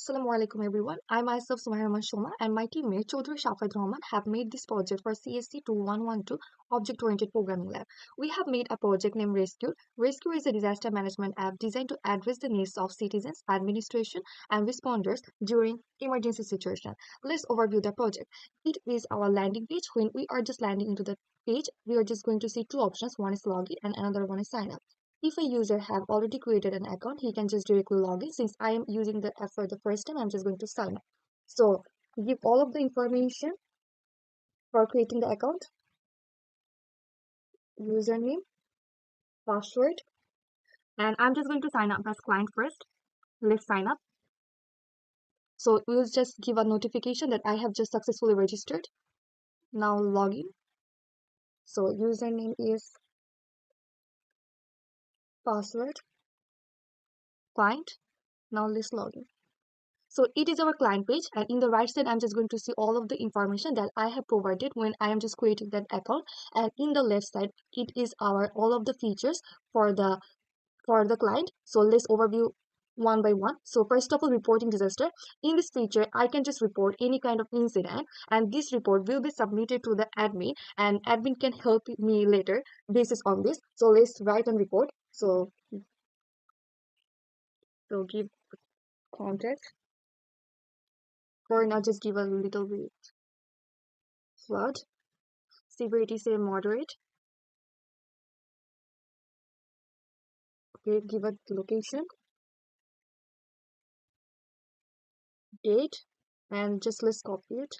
Assalamu alaikum everyone. I myself Sumaiya Soma and my teammate Chaudhry Shafahid Rahman have made this project for CSE 2112 Object-Oriented Programming Lab. We have made a project named RESQURE. RESQURE is a disaster management app designed to address the needs of citizens, administration, and responders during emergency situations. Let's overview the project. It is our landing page. When we are just landing into the page, we are just going to see two options. One is login and another one is sign up. If a user have already created an account, he can just directly log in. Since I am using the app for the first time, I'm just going to sign up. So give all of the information for creating the account, username, password, and I'm just going to sign up as client first. Let's sign up. So we'll just give a notification that I have just successfully registered. Now login. So username is password, client. Now let's login. So it is our client page, and in the right side I'm just going to see all of the information that I have provided when I am just creating that account, and in the left side it is our all of the features for the client. So let's overview one by one. So first of all, reporting disaster. In this feature I can just report any kind of incident, and this report will be submitted to the admin, and admin can help me later basis on this. So let's write and report. So give context. For now, just give a little bit flood. Severity say moderate. Okay, give a location, date, and just let's copy it.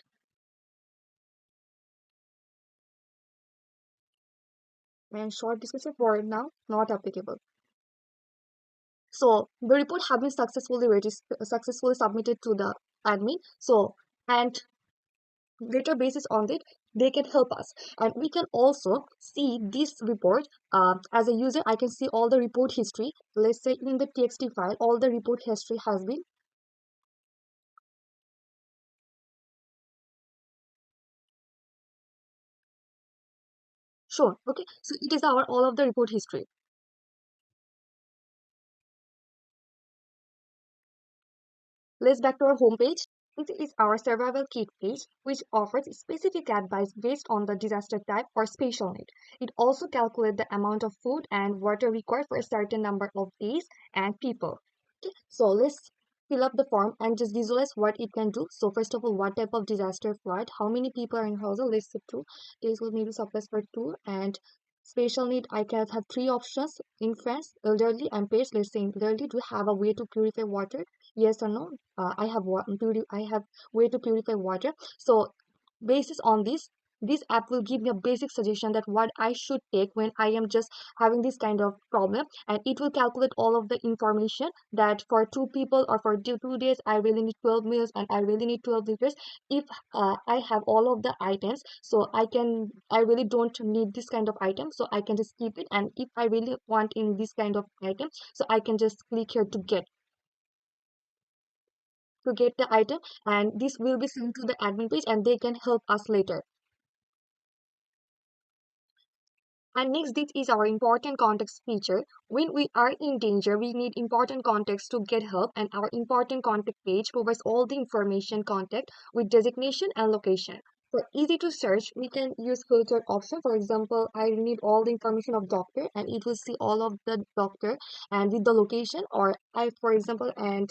And short description for now, not applicable. So the report have been successfully submitted to the admin. So and later basis on it, they can help us, and we can also see this report. As a user, I can see all the report history. Let's say in the txt file, all the report history has been. Sure. Okay, so it is our all of the report history. Let's back to our home page. It is our survival kit page, which offers specific advice based on the disaster type or special need. It also calculates the amount of food and water required for a certain number of days and people. Okay, so let's fill up the form and just visualize what it can do. So first of all, what type of disaster flood, how many people are in household? Let's say two. Days will need to supplies for two, and special need, I can have three options: infants, elderly, and pets. Let's say elderly, do you have a way to purify water? Yes or no? I have way to purify water. So basis on this app will give me a basic suggestion that what I should take when I am just having this kind of problem, and it will calculate all of the information that for two people or for 2 days I really need 12 meals and I really need 12 liters. If I have all of the items, so I really don't need this kind of item, so I can just keep it. And if I really want in this kind of item, so I can just click here to get the item, and this will be sent to the admin page and they can help us later. And next, this is our important context feature. When we are in danger, we need important context to get help, and our important contact page provides all the information contact with designation and location. For easy to search, we can use filtered option. For example, I need all the information of doctor, and it will see all of the doctor and with the location. Or I, for example, and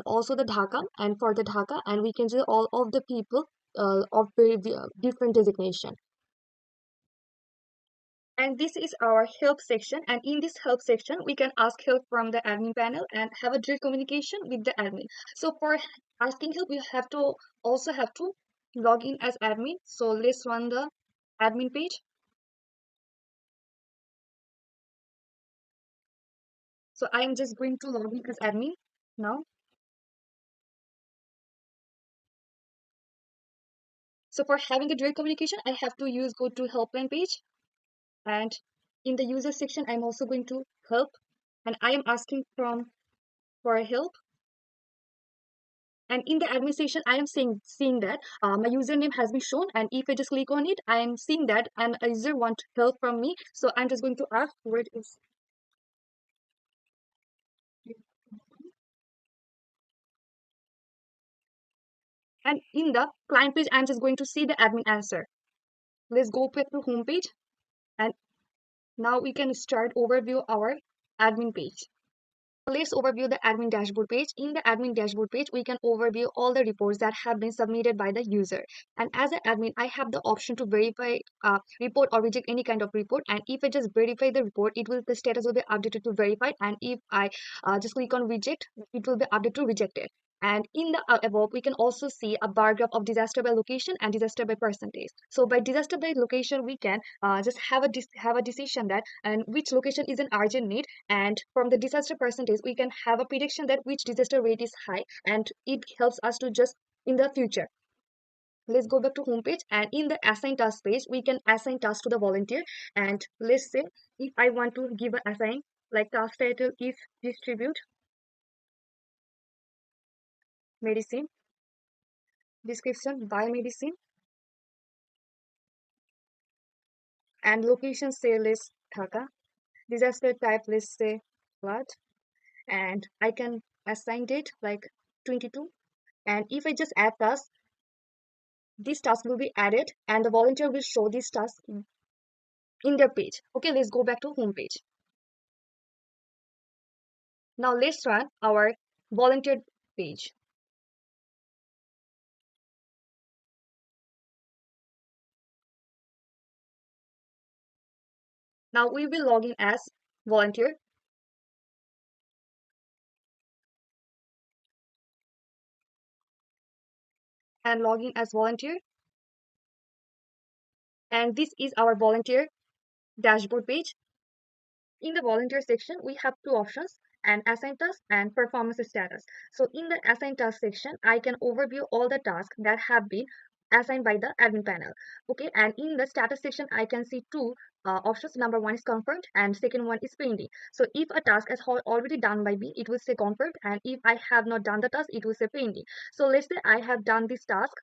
also the Dhaka, and for the Dhaka, and we can see all of the people of very different designation. And this is our help section, and in this help section we can ask help from the admin panel and have a direct communication with the admin. So for asking help, we have to also have to log in as admin. So let's run the admin page. So I am just going to log in as admin now. So for having a direct communication, I have to go to helpline page, and in the user section I'm also going to help, and I am asking for help. And in the administration, I am seeing that my username has been shown, and if I just click on it, I am seeing that a user want help from me. So I'm just going to ask where it is. And in the client page, I'm just going to see the admin answer. Let's go back to home page, and now we can start overview our admin page. Let's overview the admin dashboard page. In the admin dashboard page, we can overview all the reports that have been submitted by the user. And as an admin, I have the option to verify report or reject any kind of report. And if I just verify the report, the status will be updated to verified. And if I just click on reject, it will be updated to rejected. And in the above, we can also see a bar graph of disaster by location and disaster by percentage. So by disaster by location, we can just have a decision that and which location is an urgent need, and from the disaster percentage, we can have a prediction that which disaster rate is high, and it helps us to just in the future. Let's go back to home page, and in the assign task page, we can assign task to the volunteer. And let's say if I want to give an assign, like task title is distribute medicine, description buy medicine, and location say let's Dhaka, disaster type let's say flood, and I can assign date like 22. And if I just add task, this task will be added and the volunteer will show this task in their page. Okay, let's go back to home page. Now let's run our volunteer page. Now we will log in as volunteer, and log in as volunteer. And this is our volunteer dashboard page. In the volunteer section, we have two options, and assign task and performance status. So in the assign task section, I can overview all the tasks that have been assigned by the admin panel. Okay, and in the status section, I can see two options. Number one is confirmed and second one is pending. So if a task is already done by me, it will say confirmed, and if I have not done the task, it will say pending. So let's say I have done this task,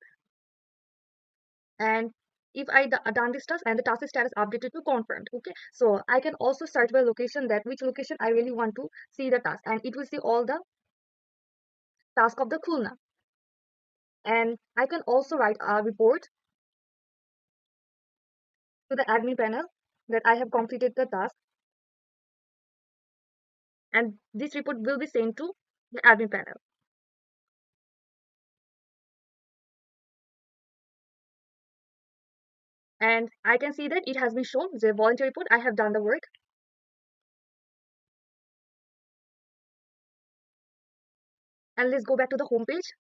and if I done this task and the task status updated to confirmed. Okay, so I can also search by location, that which location I really want to see the task, and it will see all the task of the Khulna. And I can also write a report to the admin panel that I have completed the task, and this report will be sent to the admin panel. And I can see that it has been shown the volunteer report. I have done the work. And let's go back to the home page.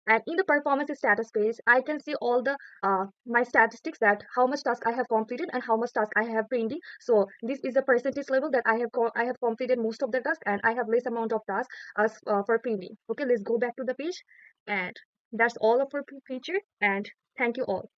And in the performance status page, I can see all the my statistics, that how much task I have completed and how much task I have pending. So this is the percentage level that I have completed most of the task, and I have less amount of task as for pending. Okay, let's go back to the page, and that's all of our feature. And thank you all.